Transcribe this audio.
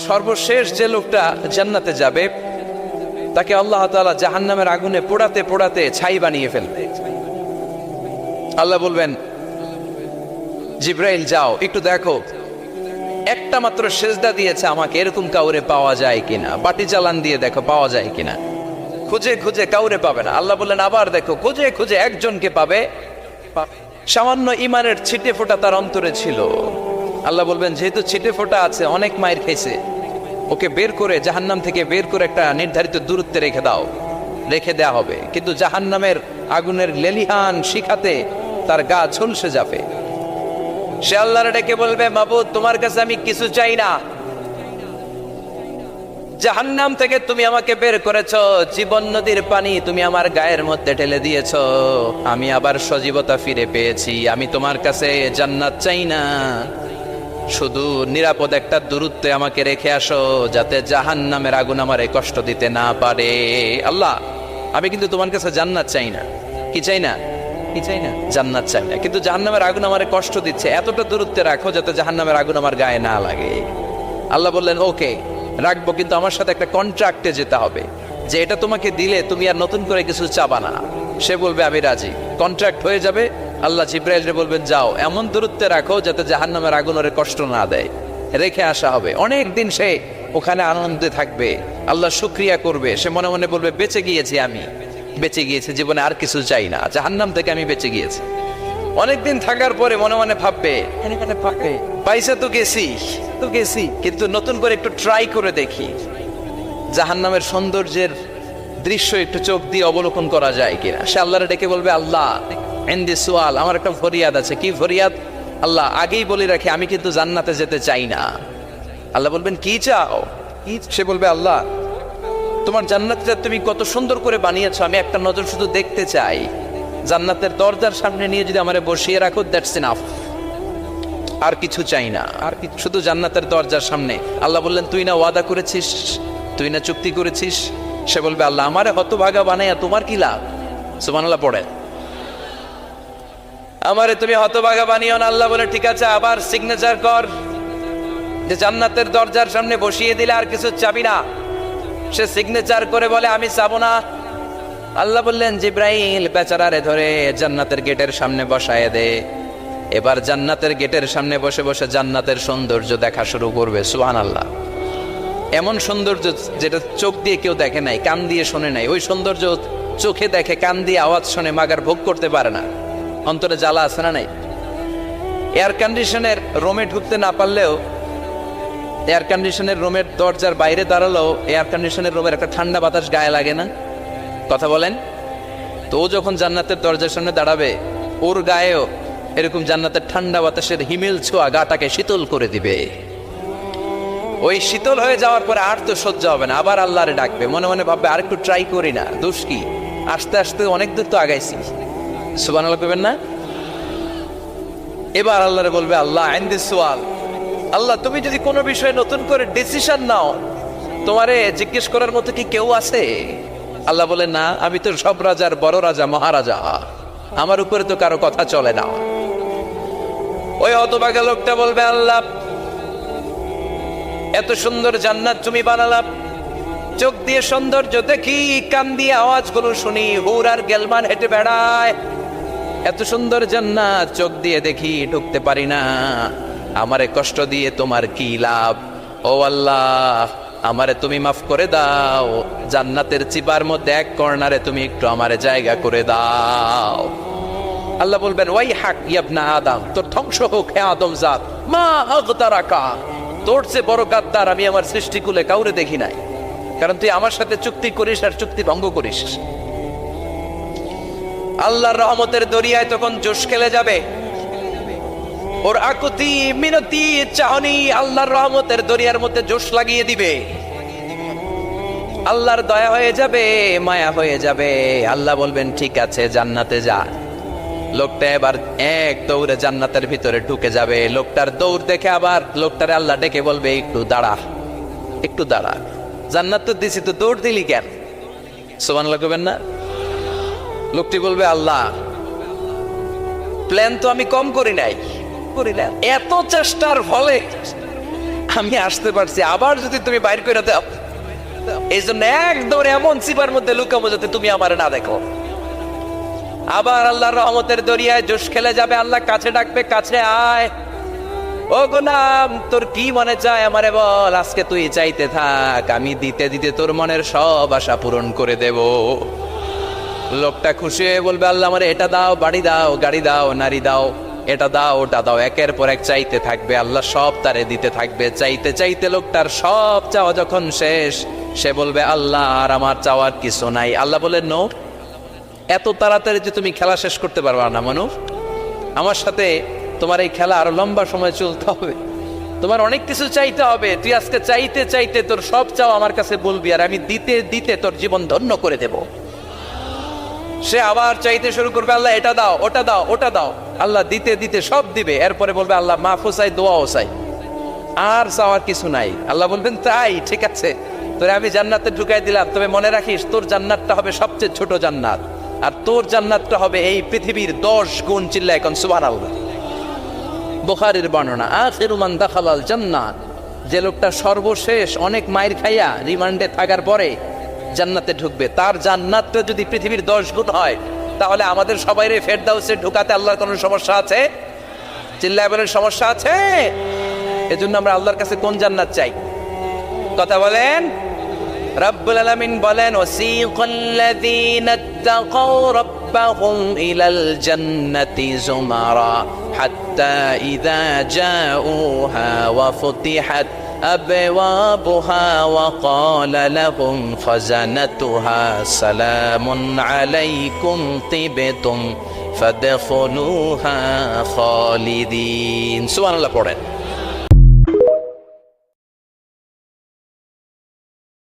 সর্বশেষ যে লোকটা জান্নাতে যাবে তাকে আল্লাহ তাআলা জাহান্নামের আগুনে পোড়াতে পোড়াতে ছাই বানিয়ে ফেলবে। আল্লাহ বলবেন, জিব্রাইল যাও একটু দেখো, একটা মাত্র সেজদা দিয়েছে আমাকে, এরকম কাউরে পাওয়া যায় কিনা। বাটি চালান দিয়ে দেখো পাওয়া যায় কিনা। খুঁজে খুঁজে কাউরে পাবে না। আল্লাহ বললেন আবার দেখো, খুঁজে খুঁজে একজনকে পাবে। সামান্য ইমানের ছিটে ফোঁটা তার অন্তরে ছিল। আল্লাহ বলবেন, যেহেতু ছিটে ফোঁটা আছে, অনেক মায়ের খাইছে, ওকে বের করে জাহান্নাম থেকে বের করে একটা নির্ধারিত দূরত্বে রেখে দাও। রেখে দেয়া হবে, কিন্তু জাহান্নামের আগুনের লেলিহান শিখাতে তার গা ঝলসে যাবে। সে আল্লাহর ডেকে বলবে, মাবুদ তোমার কাছে আমি কিছু চাই না, জাহান্নাম থেকে তুমি আমাকে বের করেছো, জীবন নদীর পানি তুমি আমার গায়ের মধ্যে ঢেলে দিয়েছো, আমি আবার সজীবতা ফিরে পেয়েছি। আমি তোমার কাছে জান্নাত চাই না, শুধু নিরাপদ একটা দূরত্বে আমাকে রেখে আসো, যাতে জাহান্নামের আগুন আমারে কষ্ট দিতে না পারে। আল্লাহ, আমি কিন্তু তোমার কাছে জান্নাত চাই না। কি চাই না? কি চাই না? জান্নাত চাই না, কিন্তু জাহান্নামের আগুন আমারে কষ্ট দিচ্ছে, এতটা দূরত্বে রাখো যাতে জাহান্নামের আগুন আমার গায়ে না লাগে। আল্লাহ বললেন, ওকে রাখবো, কিন্তু আমার সাথে একটা কন্ট্রাক্টে যেতে হবে, যে এটা তোমাকে দিলে তুমি আর নতুন করে কিছু চাবা না। সে বলবে আমি রাজি, কন্ট্রাক্ট হয়ে যাবে। আল্লাহ জিব্রাইলকে বলবেন, যাও এমন দূরত্বে রাখো যাতে জাহান্নামের আগুন ওরে কষ্ট না দেয়। রেখে আসা হবে, অনেক দিন সে ওখানে আনন্দে থাকবে, আল্লাহ শুকরিয়া করবে। সে মনে মনে বলবে, বেঁচে গিয়েছি, আমি বেঁচে গিয়েছি, জীবনে আর কিছু চাই না, জাহান্নাম থেকে আমি বেঁচে গিয়েছি। অনেকদিন থাকার পরে মনে মনে ভাববে, পাইসা তো গেছি, কিন্তু নতুন করে একটু ট্রাই করে দেখি, জাহান্নামের সৌন্দর্যের দৃশ্য একটু চোখ দিয়ে অবলোকন করা যায় কিনা। সে আল্লাহরে ডেকে বলবে, আল্লাহ ইনদি সুআল, আমার একটা ফরিয়াদ আছে। কি ফরিয়াদ? আল্লাহ আগেই বলে রাখি, আমি কিন্তু জান্নাতে যেতে চাই না। আল্লাহ বলবেন, কি চাও? সে বলবে, আল্লাহ তোমার জান্নাতটা তুমি কত সুন্দর করে বানিয়েছো, আমি একটা নজর শুধু দেখতে চাই। জান্নাতের দরজার সামনে নিয়ে যদি আমারে বসিয়ে রাখো, দ্যাটস ইনাফ, আর কিছু চাই না, আর শুধু জান্নাতের দরজার সামনে। আল্লাহ বললেন, তুই না ওয়াদা করেছিস, তুই না চুক্তি করেছিস। সে বলবে, আল্লাহ আমারে হতভাগা বানাইয়া তোমার কি লাভ? সুবহানাল্লাহ পড়ে, আমারে তুমি হতভাগা বানিও না। আল্লাহ বলে, ঠিক আছে, আবার সিগনেচার কর যে জান্নাতের দরজার সামনে বসিয়ে দিলে আর কিছু চাবি না। সে সিগনেচার করে বলে, আমি চাবো না। আল্লাহ বললেন, জিব্রাইল বেচারারে ধরে জান্নাতের গেটের সামনে বসায় দে। এবার জান্নাতের গেটের সামনে বসে বসে জান্নাতের সৌন্দর্য দেখা শুরু করবে। সুবহানাল্লাহ, এমন সৌন্দর্য যেটা চোখ দিয়ে কেউ দেখে নাই, কান দিয়ে শোনে নাই। ওই সৌন্দর্য চোখে দেখে, কান দিয়ে আওয়াজ শোনে, মাগার ভোগ করতে পারে না। অন্তরে জ্বালা আছে না নাই? এয়ার কন্ডিশনের রুমে ঢুকতে না পারলেও, এয়ার কন্ডিশনের রুমের দরজার বাইরে দাঁড়ালেও এয়ার কন্ডিশনের রুমের একটা ঠান্ডা বাতাস গায়ে লাগে না? কথা বলেন তো। ও যখন জান্নাতের দরজার সামনে দাঁড়াবে, ওর গায়েও এরকম জান্নাতের ঠান্ডা বাতাসের হিমেল ছোঁয়া গাটাকে শীতল করে দিবে। ওই শীতল হয়ে যাওয়ার পরে আর তো সহ্য হবে না, আবার আল্লাহরে ডাকবে। মনে মনে ভাববে, আর একটু ট্রাই করি না, দোষ কি, আস্তে আস্তে অনেক দূর তো আগাইছি। সুবহানাল্লাহ কইবেন না? এবার আল্লাহরে বলবে, আল্লাহ ইনদি সুআল, আল্লাহ তুমি যদি কোনো বিষয়ে নতুন করে ডিসিশন নাও, তোমারে জিজ্ঞেস করার মতো কি কেউ আছে? আল্লাহ বলে, না, আমি তো সব রাজার বড় রাজা, মহারাজা, আমার উপরে তো কারো কথা চলে না। ওই হতভাগা লোকটা বলবে, আল্লাহ এত সুন্দর জান্নাত তুমি বানালাম, চোখ দিয়ে সৌন্দর্য দেখি, কান দিয়ে আওয়াজগুলো শুনি, হুর আর গেলমান হেঁটে বেড়ায়, এত সুন্দর জান্নাত চোখ দিয়ে দেখি, ঢুকতে পারি না, আমারে কষ্ট দিয়ে তোমার কি লাভ? ও আল্লাহ, আমারে তুমি মাফ করে দাও, জান্নাতের চিপার মধ্যে এক কর্নারে তুমি একটু আমারে জায়গা করে দাও। আল্লাহ বলবেন, ওয়াই হাক ইবনা আদম, তোর ধ্বংস হোক হে আদম জাত, মা আগতারাকা, তোর চেয়ে বড় গাদ্দার আমি আমার সৃষ্টিকুলে কাউরে দেখি নাই, কারণ তুই আমার সাথে চুক্তি করিস আর চুক্তি ভঙ্গ করিস। আল্লাহর রহমতের দরিয়ায় তখন জোশ খেলে যাবে, ওর আকুতি মিনতি চাহনি আল্লাহর রহমতের দরিয়ার মধ্যে জোশ লাগিয়ে দিবে। আল্লাহর দয়া হয়ে যাবে, মায়া হয়ে যাবে। আল্লাহ বলবেন, ঠিক আছে, জান্নাতে যা। লোকটা এবার এক দৌড়ে জান্নাতের ভিতরে ঢুকে যাবে। লোকটার দৌড় দেখে আবার লোকটারে আল্লাহ ডেকে বলবে, একটু দাঁড়া, একটু দাঁড়া, জান্নাত তো দিছি, তো দৌড় দিলি কেন? সুবহানাল্লাহ কইবেন না? লোকটি বলবে, আল্লাহ প্ল্যান তো আমি কম করি নাই, এত চেষ্টার ফলে আমি আসতে পারছি, আবার যদি তুমি বাইর করে দাও, এই জন্য এক দৌড়ে এমন চিপার মধ্যে লুকাবো যাতে তুমি আমার না দেখো। আবার আল্লাহর রহমতের দরিয়ায় জোশ খেলে যাবে, আল্লাহ কাছে ডাকবে, কাছে আয়, ও গোলাম তোর কি মনে চায় আমারে বল, আজকে তুই চাইতে থাক, আমি দিতে দিতে তোর মনের সব আশা পূরণ করে দেব। লোকটা খুশি হয়ে বলবে, আল্লাহ আমারে এটা দাও, বাড়ি দাও, গাড়ি দাও, নারী দাও, এটা দাও, ওটা দাও, একের পর এক চাইতে থাকবে, আল্লাহ সব তারে দিতে থাকবে। চাইতে চাইতে লোকটার সব চাওয়া যখন শেষ, সে বলবে আল্লাহ আর আমার চাওয়ার কিছু নাই। আল্লাহ বলেন, নো, এত তাড়াতাড়ি যে তুমি খেলা শেষ করতে পারবা না মানুষ, আমার সাথে তোমার এই খেলা আরো লম্বা সময় চলতে হবে, তোমার অনেক কিছু চাইতে হবে। তুই আজকে চাইতে চাইতে তোর সব চাও আমার কাছে বলবি, আর আমি দিতে দিতে তোর জীবন ধন্য করে দেব। সে আবার চাইতে শুরু করবে, আল্লাহ এটা দাও, ওটা দাও, ওটা দাও, আল্লাহ দিতে দিতে সব দিবে। এরপরে বলবে আল্লাহ মাফও চাই, দোয়াও চাই, আর চাওয়ার কিছু নাই। আল্লাহ বলবেন তাই ঠিক আছে, তোরে আমি জান্নাতে ঢুকাই দিলাম, তবে মনে রাখিস তোর জান্নাতটা হবে সবচেয়ে ছোট জান্নাত, আর তোর জান্নাতটা হবে এই পৃথিবীর 10 গুণ। চিল্লা এখন সুবহানাল্লাহ। বুখারীর বর্ণনা, আখিরু মান দাখালাল জান্নাত, যে লোকটা সর্বশেষ অনেক মাইর খাইয়া রিমান্ডে থাকার পরে জান্নাতে ঢুকবে, তার জান্নাতটা যদি পৃথিবীর 10 গুণ হয়, তাহলে আমাদের সবাইরে ফেরদাউসে ঢুকাতে আল্লাহর কোনো সমস্যা আছে? চিল্লায় বলেন সমস্যা আছে? এজন্য আমরা আল্লাহর কাছে কোন জান্নাত চাই? কথা বলেন। রব্বুল আলামিন বলেন, ওয়াসিকাল্লাযীনা ইত্তাকাউ রাব্বাহুম ইলাল জান্নাতি যুমারা হাত্তা ইযা জাউহা ওয়া ফুতিহাত আবওয়াবুহা ওয়া ক্বালা লাহুম খাজানাতুহা সালামুন আলাইকুম তিবতুম ফাদখুলুহা খালিদিন। সুবহানাল্লাহ পড়েন।